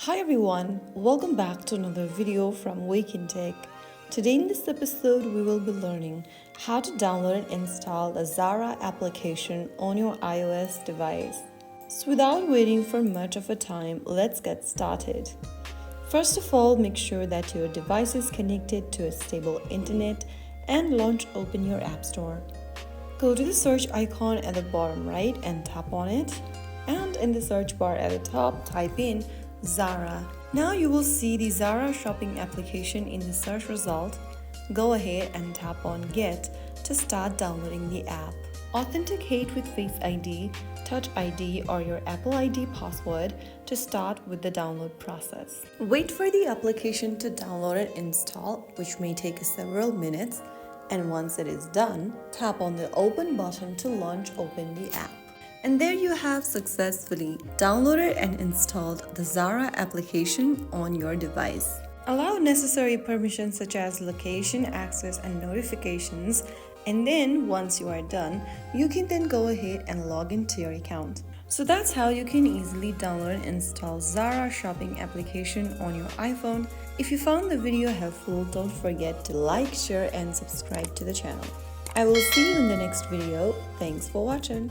Hi everyone, welcome back to another video from Wake&Tech. Today in this episode we will be learning how to download and install the Zara application on your iOS device. So without waiting for much of a time, let's get started. First of all, make sure that your device is connected to a stable internet and open your App Store. Go to the search icon at the bottom right and tap on it. And in the search bar at the top, type in Zara. Now you will see the Zara shopping application in the search result. Go ahead and tap on Get to start downloading the app. Authenticate with Face ID, Touch ID or your Apple ID password to start with the download process. Wait for the application to download and install, which may take several minutes. And once it is done, tap on the Open button to open the app. And there you have successfully downloaded and installed the Zara application on your device. Allow necessary permissions such as location, access, and notifications. And then once you are done, you can then go ahead and log into your account. So that's how you can easily download and install Zara shopping application on your iPhone. If you found the video helpful, don't forget to like, share, and subscribe to the channel. I will see you in the next video. Thanks for watching.